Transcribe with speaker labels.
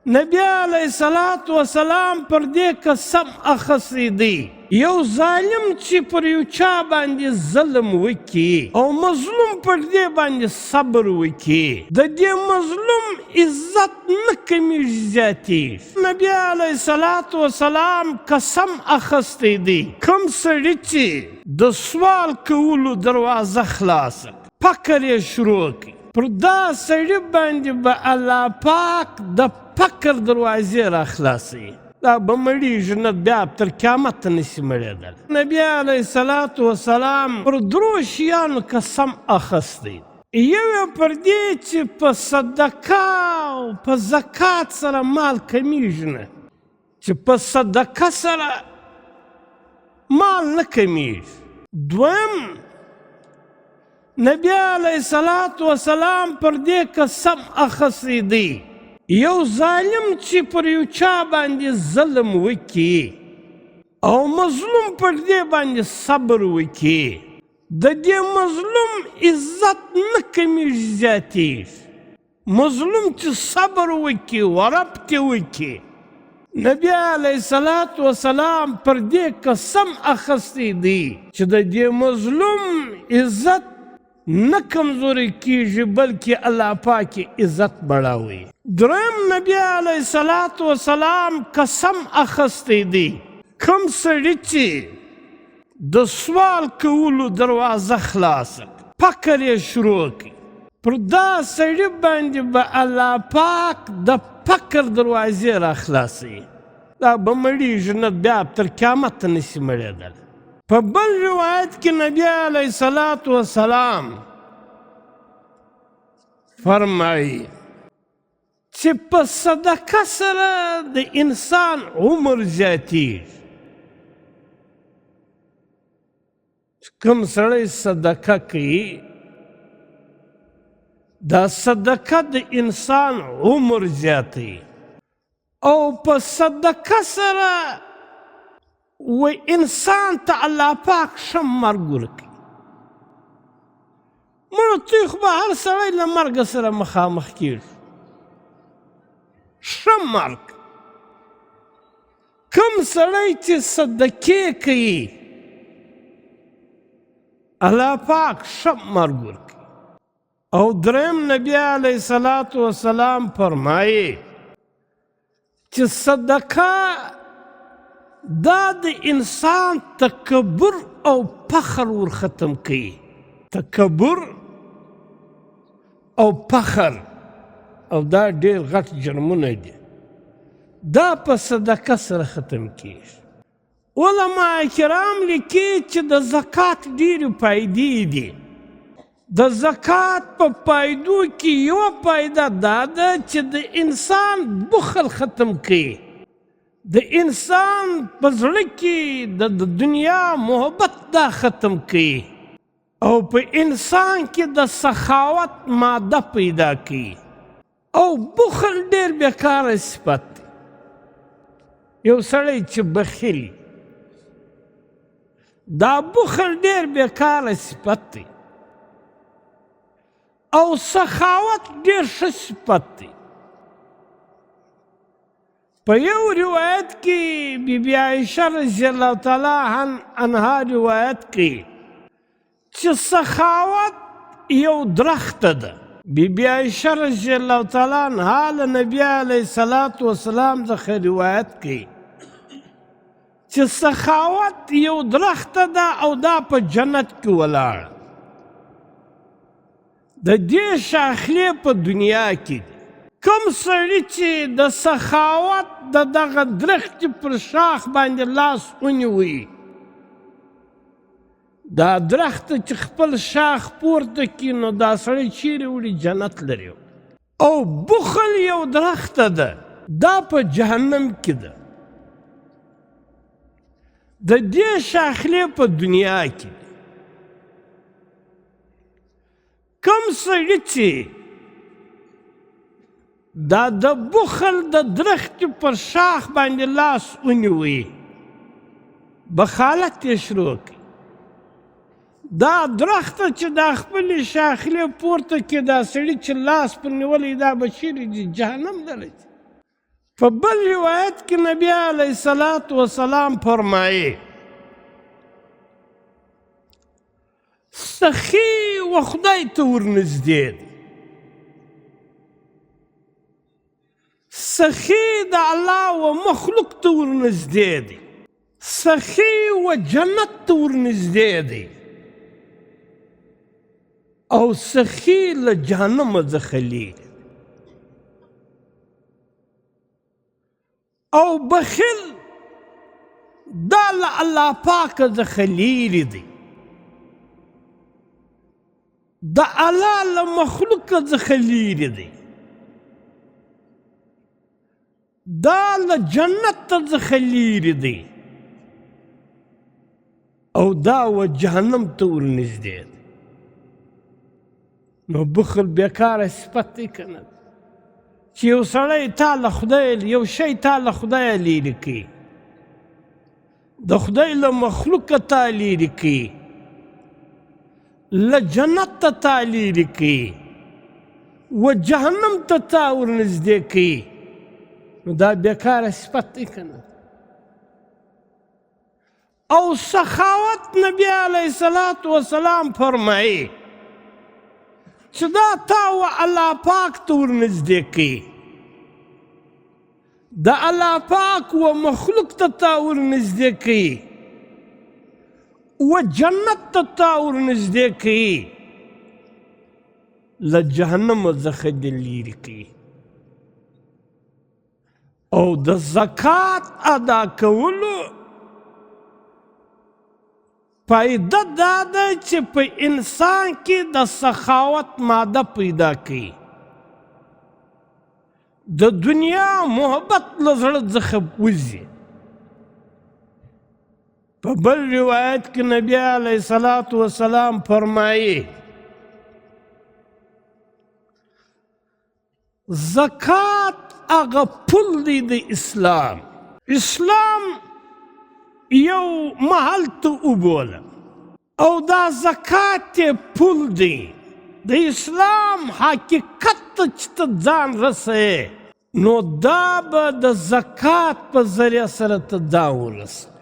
Speaker 1: نبی علیہ الصلوۃ والسلام پر دې قسم اخیستی دی یو ظالم چې پر یو چا باندې ظلم وکړي او مظلوم پر دې باندې صبر وکړي د دې مظلوم عزت نه کمیږي زیاتېږي. نبی علیہ الصلوۃ والسلام قسم اخیستی دی کوم سړي چې د سوال کولو دروازه خلاصه فکر یې شروع کړي پر دا سړي باندې به الله پاک د فکر دروازې را خلاصوي، دا به مړېږي نه بیا تر قیامته نشي مړېدلی. نبي علیه الصلاة والسلام پر درو شیانو قسم اخیستی، یو یې پر دې چې په صدقه او په زکات سره مال کمیږي نه، چې په صدقه سره مال نه کمیږي. دویم نبی علیه الصلاة والسلام پر دې قسم اخیستی دی یو ظالم چې پر یو چا باندې ظلم وکړي او مظلوم پر دې باندې صبر وکړي د دې مظلوم عزت نه کمیږي زیاتېږي. مظلوم چې صبر وکړي ورب ترې وکړي نبی علیه الصلاة والسلام پر دې قسم اخیستی دی چې د دې مظلوم عزت نه کمزوری کیږي بلکې الله پاک عزت بڑھاوي. دریم نبی علیه الصلاة والسلام قسم اخیستی دی کوم سړي چې د سوال کولو دروازه خلاصه فکر یې شروع کړي پر دا سړي باندې به الله پاک د فکر دروازې را خلاصوي، دا به مړېږي نه بیا تر قیامته نشي مړېدلی. په بل روایت کې نبی علیه الصلاة والسلام فرمایي چې په صدقه سره د انسان عمر زیاتېږي. کوم سړی صدقه کوي دا صدقه د انسان عمر زیاتوي او په صدقه سره و انسان ته الله پاک ښه مرګ ورکوي. مړه توی خو به هر سړی له مرګ سره مخامخ کېږي، ښه مرګ. کوم سړی چې صدقې کوي الله پاک ښه مرګ ورکوي. او دریم نبی علیه الصلاة والسلام فرمایي چې صدقه دا د انسان تکبر او فخر ور ختم کوي. تکبر او فخر او دا ډېر غټ جرمونه دي، دا په صدقه سره ختم کیږي. علما کرام لیکي چې د زکات ډېرې فایدې دي. د زکات په فایدو کې یوه فایده دا ده چې د انسان بخل ختم کوي، د انسان په زړه کې د دنیا محبت دا ختم کوي او په انسان کې د سخاوت ماده پیدا کوي. او بخل ډېر بیکاره صفت دی. یو سړی چې بخیل دا بخل ډېر بیکاره صفت دی او سخاوت ډېر ښه صفت دی. په یو روایت کې بی بی عایشه رضی الله تعالی عنها روایت کوي چې سخاوت یو درخته ده. بی بی عایشه رضی الله تعالی عنها له نبی علیه الصلاة والسلام څخه روایت کوي چې سخاوت یو درخته ده او دا په جنت کې ولاړه. د دې شاخلې په دنیا کې دي. کوم سړي چې د سخاوت د دغه درخت پر شاخ باندې لاس ونیوي، دا درخت چې خپل شاخ پورته کړي نو دا سړی چیرې وړي؟ جنت لري. او بخل یو درخت ده، دا په جهنم کې ده. د دې شاخلې په دنیا کې دي. کوم سړي چې دا د بخل د درخت پر شاخ باندې لاس ونیوي بخالت یې شروع کړي، دا درخت چې دا خپلې شاخلې پورته کړي دا سړي چې لاس پر نیولی دا به چیرې ځي؟ جهنم ته ځي. په بل روایت کې نبی علیه الصلاة والسلام فرمایي سخي و خدای ته ورنږدې دی، سخي د الله و مخلوق ته ورنږدې دی، سخي و جنت ته ورنږدې دی، او سخي له جهنمه څخه لیرې او بخیل دا له الله پاکه څخه لیرې دی، د الله له مخلوقه څخه لیرې دی، دا له جنت څخه لیرې دی، او دا و جهنم ته ورنږدې دی. نو بخل بیکاره صفت دی که نه؟ چې یو سړی تا له خدای یو شی تا له خدایه لیرې کوي، د خدای له مخلوقه تا لیرې کوي، له جنت ته تا لیرې کوي و جهنم ته تا ورنږدې کوي، نو دا بیکاره صفت دی که نه؟ او سخاوت نبی علیه الصلاة والسلام فرمایي چې دا تا و الله پاک ته ورنږدې کوي، د الله پاک و مخلوق ته تا ورنږدې کوي و جنت ته تا ورنږدې کوي، له جهنمه څخه دې لیرې کوي. او د زکات ادا کولو فایده دا ده چې په انسان کې د سخاوت ماده پیدا کوي، د دنیا محبت له زړه څخه وځي. په بل روایت کې نبی علیه الصلاة والسلام فرمایي زکات هغه پل دی د اسلام. اسلام یو محل ته وبوله او دا زکات پل دی د اسلام حقیقت ته چې ته ځان رسوې، نو دا به د زکات په ذریعه سره ته ځان ورسوې.